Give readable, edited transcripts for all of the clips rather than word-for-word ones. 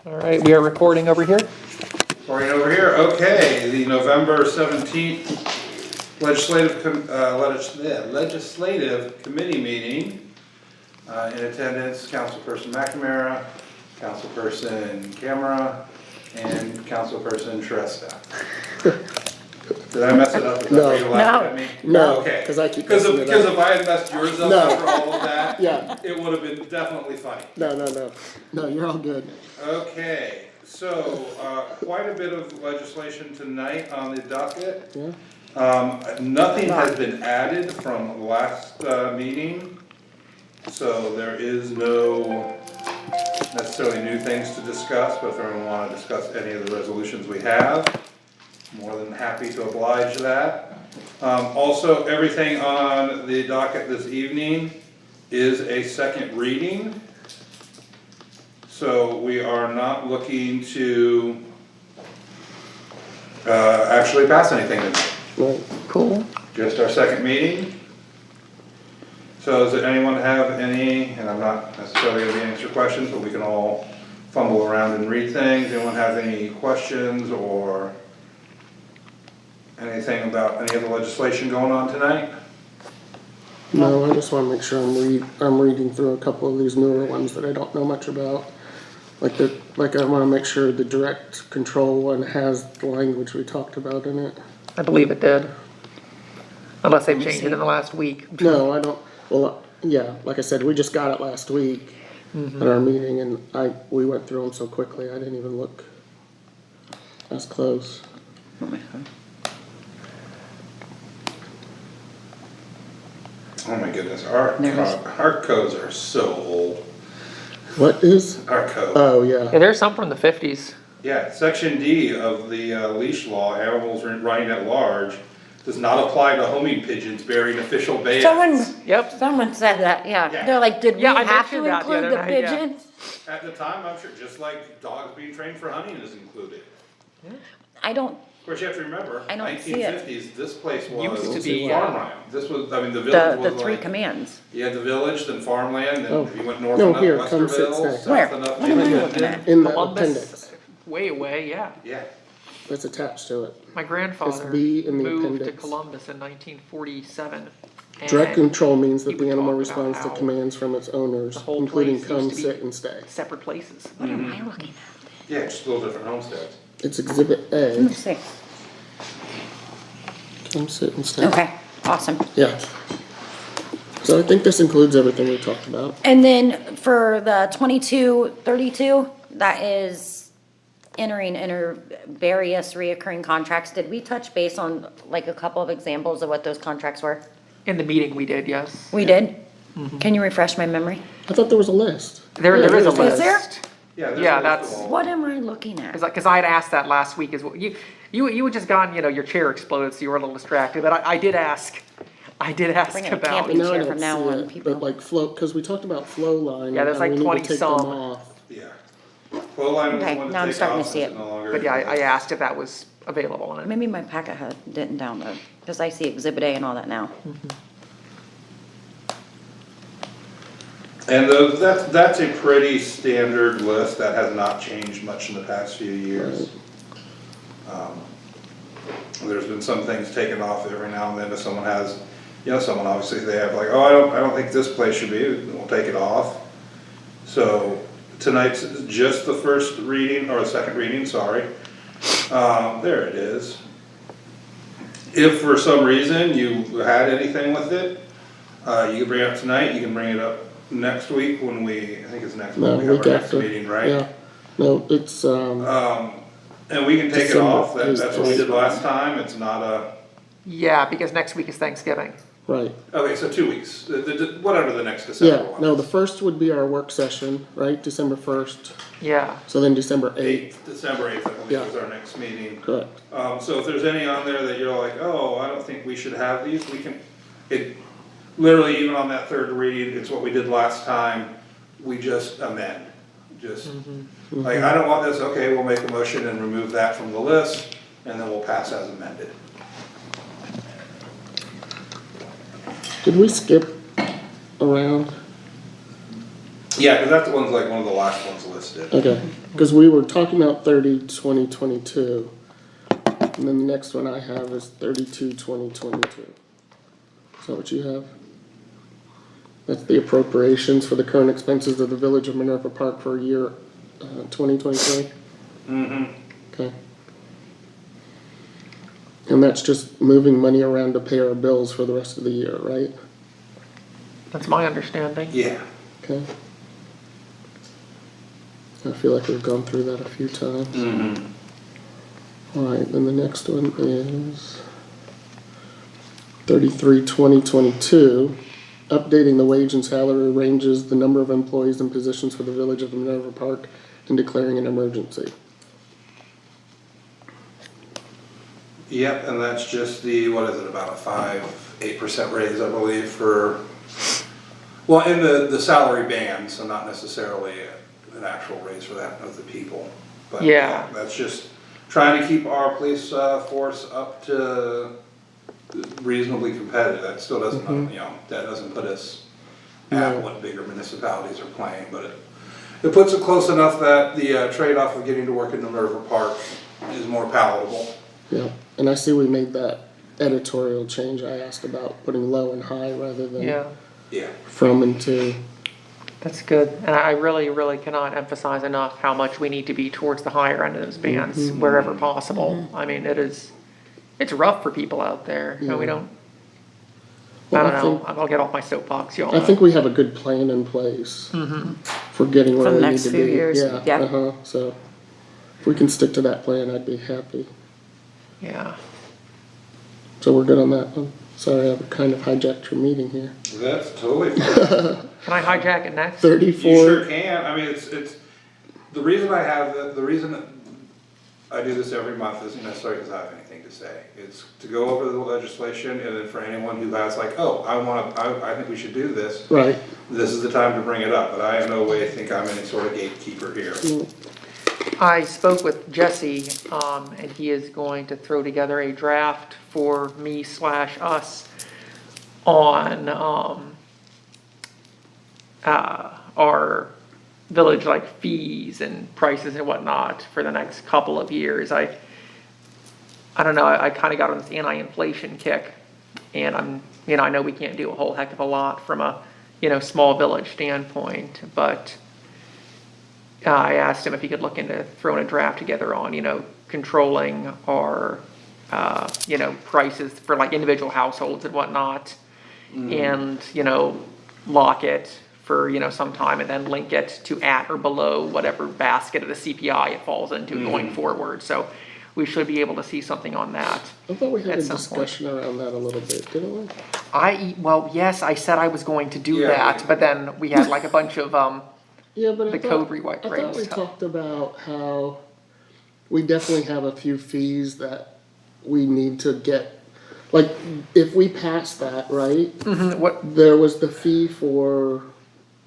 All right, we are recording over here. Right over here, okay, the November 17th legislative committee meeting. In attendance, Councilperson McNamara, Councilperson Camera, and Councilperson Shrestha. Did I mess it up? Is that why you're laughing at me? No, Okay. 'cause I keep Because messing it because up. if I had messed yours up No. after all of that, Yeah. it would have been definitely funny. No, you're all good. Okay, so, quite a bit of legislation tonight on the docket. Yeah. Nothing has been added from last, meeting, so there is no necessarily new things to discuss, but if anyone wanna discuss any of the resolutions we have, more than happy to oblige that. Also, everything on the docket this evening is a second reading. So we are not looking to, actually pass anything tonight, Right. Cool. just our second meeting. So does anyone have any, and I'm not necessarily gonna answer questions, but we can all fumble around and read things. Anyone have any questions or anything about any of the legislation going on tonight? No, I just wanna make sure I'm reading through a couple of these newer ones that I don't know much about. Like I wanna make sure the direct control one has the language we talked about in it. I believe it did. Unless they've changed it in the last week. No, I don't, well, yeah, like I said, we just got it last week at our meeting and we went through them so quickly, I didn't even look as close. Oh my goodness, our codes are so old, What is? our code. Oh, Yeah, yeah, there's some from the 50s. Yeah, section D of the leash law, animals running at large, does not apply to homing pigeons bearing official bands. Yep. Someone said that, Yeah. yeah. They're like, did we Yeah, I have to mentioned that the include other the night, yeah. pigeons? At the time, I'm sure, just like dogs being trained for hunting is included. I don't, Of course, you have to remember, I don't see nineteen it. fifties, this place Used to was be, farmland. This was, I mean, the village the was three like, commands. you had the village, then farmland, then Oh. if you went north No, and up here, come sit, Westerville, stay. Where? south and up What am I Chittenden. looking at? in the Columbus, appendix, way away, yeah. Yeah, it's attached to it. My grandfather B in the moved to appendix. Columbus in 1947. Direct and control means he that would the animal talk responds about to how commands from its owners, the whole including place come, used to be sit, and stay. separate places. What am I looking yeah, just a little different homesteads. It's exhibit at? Let A, me see. come, sit, and stay. Okay, awesome. Yeah. So I think this includes everything we talked about. And then for the 2232, that is entering various reoccurring contracts. Did we touch base on like a couple of examples of what those contracts were? In the meeting we did, yes. We did? Can you refresh my memory? I thought there was a list. There Yeah, is a there's a list. Is there? Yeah, there's Yeah, a list of that's- all. What am I looking at? Cause I had asked that last week as well. You had just gone, your chair exploded, so you were a little distracted, but I did ask Bring a about. camping Now I chair don't from now see on, it, people. but like flow, cause we talked about flow line. Yeah, there's and like we need to 20 take them some. off. Yeah. Flow line was the Okay, one now to I'm take starting to off see since it. no longer. But yeah, I asked if that was available and it. Maybe my packet didn't download, because I see Exhibit A and all that now. And that's a pretty standard list that has not changed much in the past few years. There's been some things taken off every now and then if someone has, someone obviously they have like, oh, I don't think this place should be, we'll take it off. So tonight's just the first reading, or the second reading, sorry. There it is. If for some reason you had anything with it, you can bring it up tonight, you can bring it up next week when I think it's next No, week, we have week our next after. meeting, right? Yeah, no, it's, And we can take it December off, is that's what we the- did last time, it's not a, Yeah, because next week is Thanksgiving. right. okay, so 2 weeks, whatever the next December Yeah, one. no, the first would be our work session, right, December 1st, Yeah. so then December 8th, December 8th, I believe Yeah. is our next meeting. correct. So if there's any on there that you're like, oh, I don't think we should have these, we can, literally even on that third read, it's what we did last time, we just amend. Like, I don't want this, okay, we'll make a motion and remove that from the list, and then we'll pass as amended. Did we skip around? Yeah, cause that's the one's like one of the last ones listed. Okay, cause we were talking about 30/20/22, and then the next one I have is 32/20/22. Is that what you have? That's the appropriations for the current expenses of the Village of Minerva Park for year, 2023? Mm-hmm. Okay. And that's just moving money around to pay our bills for the rest of the year, right? That's my understanding. Yeah. Okay. I feel like we've gone through that a few times. Mm-hmm. Alright, then the next one is 33/20/22, updating the wage and salary ranges, the number of employees and positions for the Village of Minerva Park, and declaring an emergency. Yep, and that's just the, what is it, about a 8% raise, I believe, for, well, in the salary band, so not necessarily an actual raise for that of the people. But Yeah. that's just trying to keep our police force up to reasonably competitive. That still doesn't, that doesn't put us at No. what bigger municipalities are playing, but it puts it close enough that the trade-off of getting to work in Minerva Park is more palatable. Yeah, and I see we made that editorial change I asked about, putting low and high rather than Yeah, Yeah. from and to. that's good. And I really, really cannot emphasize enough how much we need to be towards the higher end of those bands wherever possible. I mean, it's rough for people out there. You know, we don't, Well, I don't know, I'll get off my soapbox, y'all. I think we have a good plan in place for getting where For the we need next to few be. years, yeah. So if we can stick to that plan, I'd be happy. Yeah. So we're good on that one. Sorry, I've kind of hijacked your meeting here. That's totally fine. Can I hijack it next? 34. You sure can. I mean, it's the reason I have the reason that I do this every month isn't necessarily because I have anything to say. It's to go over the legislation, and then for anyone who has like, oh, I think we should do this. Right. This is the time to bring it up. But I in no way think I'm any sort of gatekeeper here. I spoke with Jesse, and he is going to throw together a draft for me/us on, our village, like fees and prices and whatnot for the next couple of years. I don't know, I kinda got on this anti-inflation kick, and I know we can't do a whole heck of a lot from a, small village standpoint, but I asked him if he could look into throwing a draft together on, controlling our, prices for like individual households and whatnot. And, lock it for, some time and then link it to at or below whatever basket of the CPI it falls into going forward. So we should be able to see something on that. I thought we had At a some point. discussion around that a little bit, didn't we? Well, yes, I said I was going to do Yeah. that, but then we had like a bunch of, Yeah, but The code rewrite I thought we stuff. talked about how we definitely have a few fees that we need to get. Like, if we pass that, right? what, There was the fee for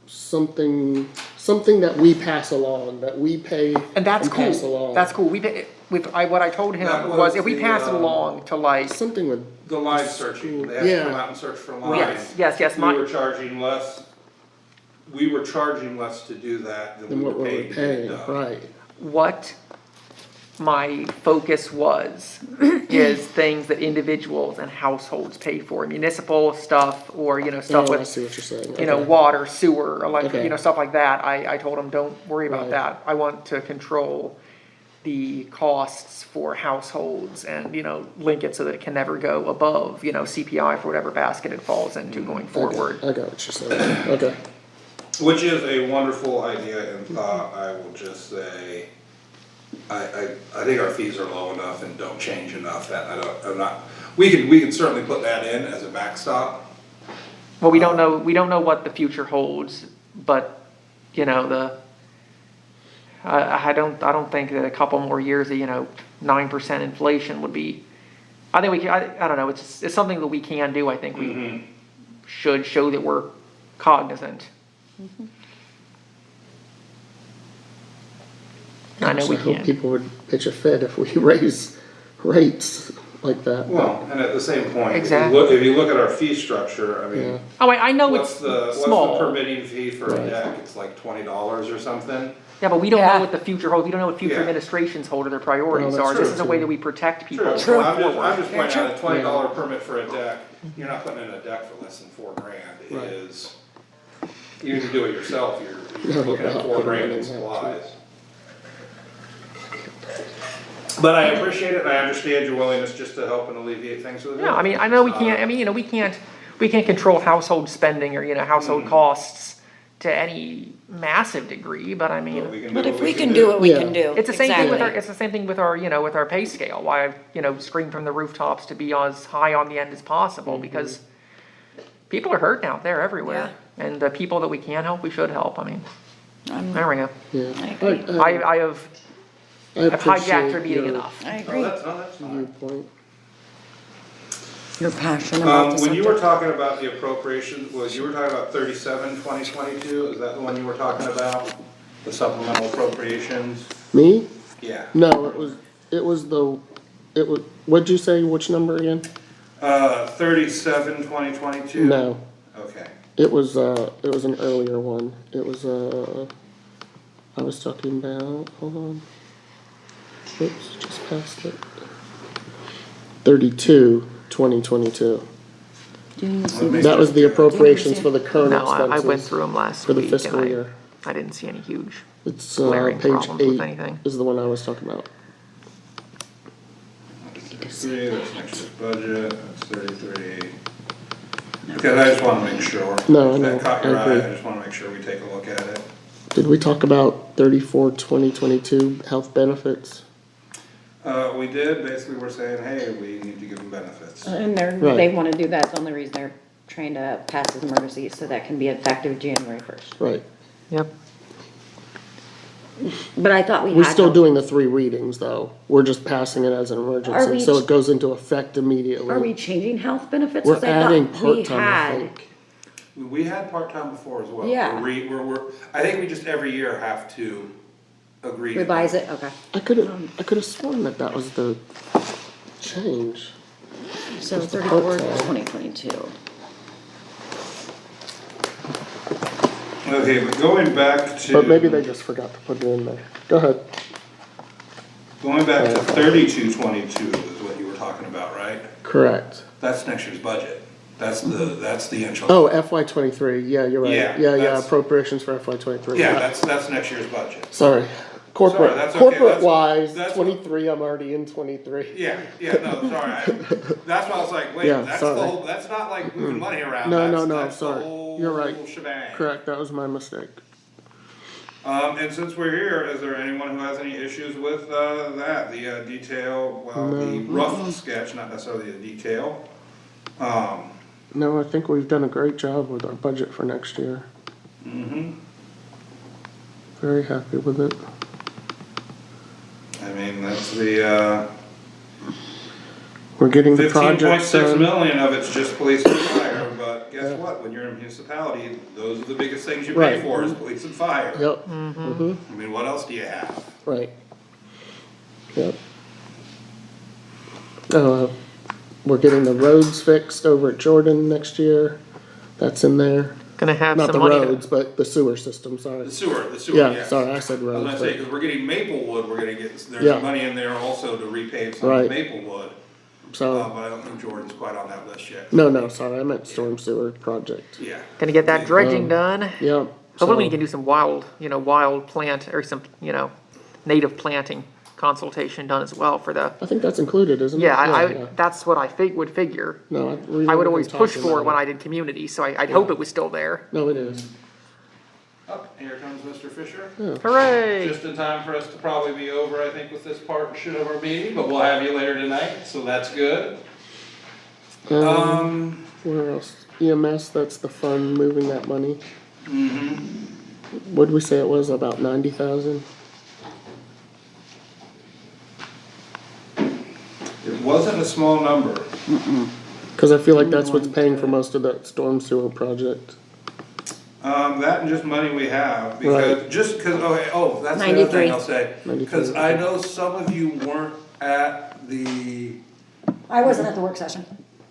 something that we pass along, that we pay and that's pass cool. along. That's cool. What I told him That was was if we the, pass it along to like, Something with, The line searching. They have to come Yeah. out and search for lines. yes, We were charging less. We were charging less to do that than than we what were we're paying to get paying, it done. right? what my focus was is things that individuals and households pay for, municipal stuff or, stuff Oh, I with, see what you're saying. you know, Okay. water, sewer, electric, Okay. stuff like that. I told them, don't worry about Right. that. I want to control the costs for households and, link it so that it can never go above, CPI for whatever basket it falls into going forward. I got what you're saying, okay. Which is a wonderful idea and thought. I will just say, I think our fees are low enough and don't change enough that I'm not, we can certainly put that in as a backstop. Well, we don't know what the future holds, but, I don't think that a couple more years of, 9% inflation would be, I think we can, I don't know, it's something that we can do. I think we should show that we're cognizant. I know we I hope can. people would pitch a fit if we raise rates like that. Well, and at the same point, Exactly. if you look at our fee structure, I Yeah. mean, Oh, I know what's it's the small. permitting fee for a Right. deck? It's like $20 or something. Yeah, but we don't Yeah. know what the future holds. We don't know what future Yeah. administrations hold or their priorities Well, are. that's This true, is a way too. that we protect people. True, going I'm forward. just pointing out a $20 Yeah. permit for a deck, you're not putting in a deck for less than $4,000 Right. is, even if you do it yourself, you're Yeah, looking at yeah, $4,000 in yeah, supplies. But I appreciate it, and I understand your willingness just to help and alleviate things for the village. Yeah, I mean, I know we can't, I mean, we can't control household spending or, household costs to any massive degree, but I But mean, we can But do if what we can can do what we Yeah. can do. it's the same thing with our, Exactly. it's the same thing with our, with our pay scale, why I've, screamed from the rooftops to be as high on the end as possible, because people are hurting out there everywhere, and the people that we can help, we should help, I mean, there we go. Yeah. I agree. I have I've hijacked your appreciate meeting your enough. I Oh, agree. that's fine. viewpoint. You're passionate about this When you were subject. talking about the appropriation, you were talking about 37/2022, is that the one you were talking about? The supplemental appropriations? Me? Yeah. No, it was, what'd you say, which number again? 37/2022? No, Okay. it was an earlier one. It was, I was talking about, hold on. Oops, just passed it. 32/2022. That was the appropriations for the current No, I went expenses through them last for the week, and fiscal year. I didn't see any huge. It's, glaring page problems with 8 anything. is the one I was talking about. 33, that's next year's budget, that's 33. Because I just wanna make sure. No, I If know, that caught your I eye, agree. I just wanna make sure we take a look at it. Did we talk about 34/2022 health benefits? We did, basically we're saying, hey, we need to give them benefits. And Right. they wanna do that, the only reason they're trying to pass this emergency, so that can be effective January 1st. Right. Yep. But I thought we had. We're still to- doing the 3 readings though. We're just passing it as an emergency, we so ch- it goes into effect immediately. Are we changing health benefits? We're 'Cause I thought adding we part-time, I had- think. We had part-time before as well. Yeah. I think we just every year have to agree. to Revise that. it, okay. I could've sworn that was the change. So Just the 34, part-time. 2022. Okay, but going back to. But maybe they just forgot to put it in there. Go ahead. Going back to 32/22 is what you were talking about, right? Correct. That's next year's budget. That's the initial. Oh, FY '23, yeah, you're right. Yeah, Yeah, that's- appropriations for FY '23. Yeah, that's next year's budget. Sorry. Corporate, that's okay, corporate wise, that's- 23, I'm already in 23. Yeah, no, sorry. That's why I was like, wait, Yeah, that's the sorry. whole, that's not like moving money around. No, That's- no, no, that's the sorry. whole You're right. shebang. Correct, that was my mistake. And since we're here, is there anyone who has any issues with, that, the detail, well, the rough sketch, not necessarily the detail? No, I think we've done a great job with our budget for next year. Very happy with it. I mean, that's the, We're getting the 15.6 projects done. million of it's just police and fire, but guess what? When you're in a municipality, those are the biggest things you pay Right. for is police and fire. Yep, I mean, what else do you have? right. Yep. We're getting the roads fixed over at Jordan next year. That's in there. Gonna have Not some the money. roads, but the sewer system, sorry. The sewer, Yeah, yes. sorry, I said I was roads, gonna say, but, cause we're getting Maplewood, we're gonna get, Yeah. there's money in there also to repave some of Right. Maplewood. so, But I don't think Jordan's quite on that list yet. no, sorry, I meant storm sewer project. Yeah. Gonna get that dredging done. Yep. Hopefully we so- can do some wild plant or some, native planting consultation done as well for the, I think that's included, isn't it? yeah, that's what I would figure. No, I would always push for it when I did community, so I'd hope it was still there. No, it is. Oh, here comes Mr. Fisher. Hooray! Just in time for us to probably be over, I think, with this portion of our meeting, but we'll have you later tonight, so that's good. Where else? EMS, that's the fund moving that money. What'd we say it was, about 90,000? It wasn't a small number. Cause I feel like that's what's paying for most of that storm sewer project. That and just money we have, because, Right. just cause, that's the other 93. thing I'll say. 93. Cause I know some of you weren't at the I wasn't at the work session.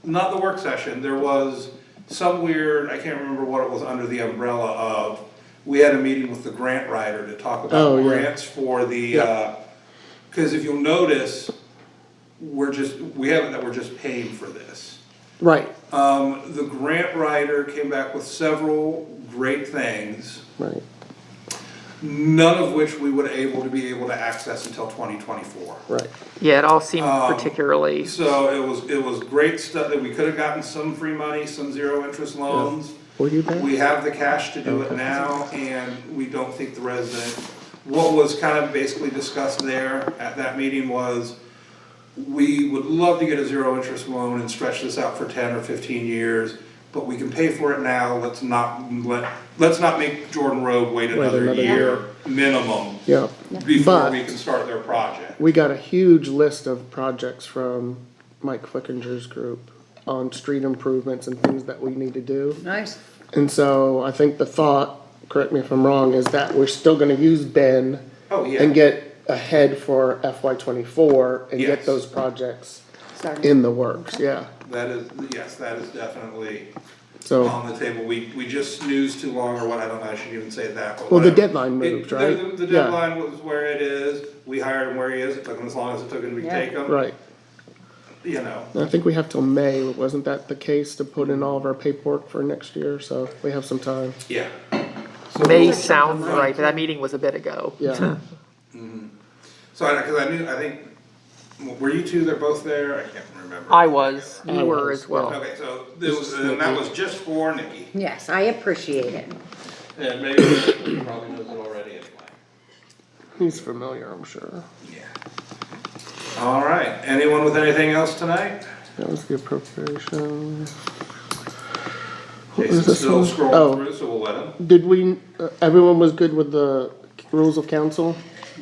not the work session, there was some weird, I can't remember what it was under the umbrella of, we had a meeting with the grant writer to talk Oh, about yeah. grants for the, cause if you'll notice, we're just paying for this. Right, The grant writer came back with several great things, right, none of which we would be able to access until 2024. right. Yeah, it all seemed particularly, So it was great stuff that we could have gotten some free money, some zero interest loans. Were you there? We have the cash to do it now, and we don't think the resident, what was kind of basically discussed there at that meeting was, we would love to get a zero interest loan and stretch this out for 10 or 15 years, but we can pay for it now, let's not make Jordan Road wait another another year year. minimum Yeah, before But- we can start their project. we got a huge list of projects from Mike Flickinger's group on street improvements and things that we need to do. Nice. And so I think the thought, correct me if I'm wrong, is that we're still gonna use Ben Oh, yeah. and get ahead for FY '24 and get Yes. those projects Started. in the works, yeah. That is, yes, that is definitely So, on the table. We just snoozed too long, or what, I don't know, I shouldn't even say that, but well, the whatever. deadline moved, It- right? The Yeah. deadline was where it is, we hired him where he is, it took him as long as it took him to Yeah. take him, Right. you know. I think we have till May, wasn't that the case, to put in all of our paperwork for next year, so we have some time, Yeah. may sound right, but that meeting was a bit ago. yeah. So, I think, were you two, they're both there? I can't remember. I was, I you were was, as well. Okay, so this was, and that was just for Nikki, Yes, I appreciate it. and maybe he probably knows it already anyway. He's familiar, I'm sure. Yeah. All right, anyone with anything else tonight? That was the appropriation. What was Jason's this still one? scrolling Oh. through, so we'll let him. Did we, everyone was good with the rules of council?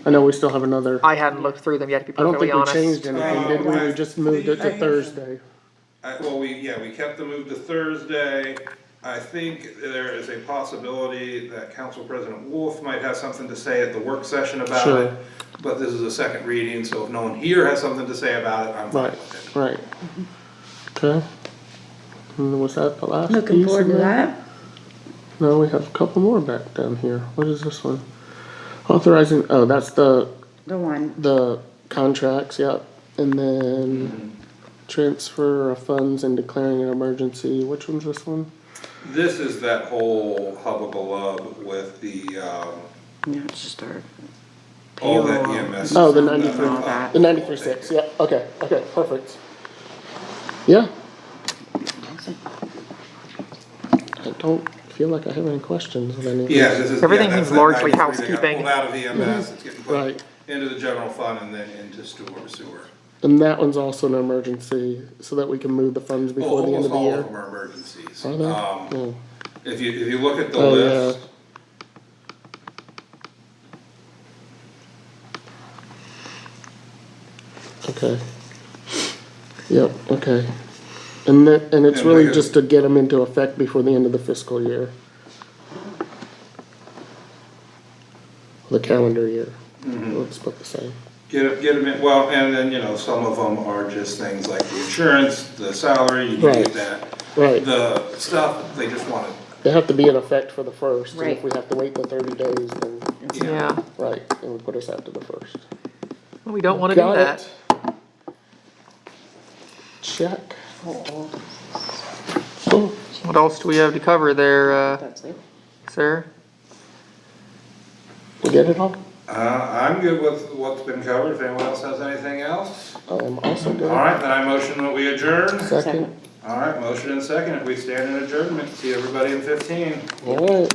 I know we still have another, I hadn't looked through them yet, to be I don't perfectly think we honest. changed anything, did we? We just moved it to Thursday. Well, we kept the move to Thursday. I think there is a possibility that Council President Wolf might have something to say at the work session about Sure. it. But this is a second reading, so if no one here has something to say about it, I'm fine Right, with it. right. Okay. And was that the last Looking piece forward of to that. No, we have a couple more back down here. What is this one? Authorizing, oh, that's The one. the contracts, yep. And then transfer of funds and declaring an emergency. Which one's this one? This is that whole hullabaloo with the, No, it's just our. all that payroll. EMS. Oh, the stuff. 93, all that. the 93.6, yeah, okay, perfect. Yeah, Awesome. I don't feel like I have any questions of any of Yeah, these. this is. Everything yeah, that's seems that largely 93 that got housekeeping. Pulled out of EMS, it's getting put Right. into the general fund and then into sewer. And that one's also an emergency, so that we can move the funds before the end of Almost the all year. of them are emergencies. Are they? Oh. If you look at the Oh, list. Okay. Yep, okay. And it's And really like a- just to get them into effect before the end of the fiscal year. The calendar year. Let's put the same. Get them in, well, and then, you know, some of them are just things like the insurance, the salary, you can Right. get that. Right. The stuff, they just want They have to be in effect for the first, and if Right. we have to wait the 30 days, then, to, Yeah, right, it would put us after the first. well, we don't wanna do Got that. it. Check. Oh, What else do we have to cover there, That's it. sir? we get it all? I'm good with what's been covered, if anyone else has anything else. I'm also good. Alright, then I motion that we adjourn. Second. Alright, motion and second, if we stand in adjournment, see everybody in 15. All right.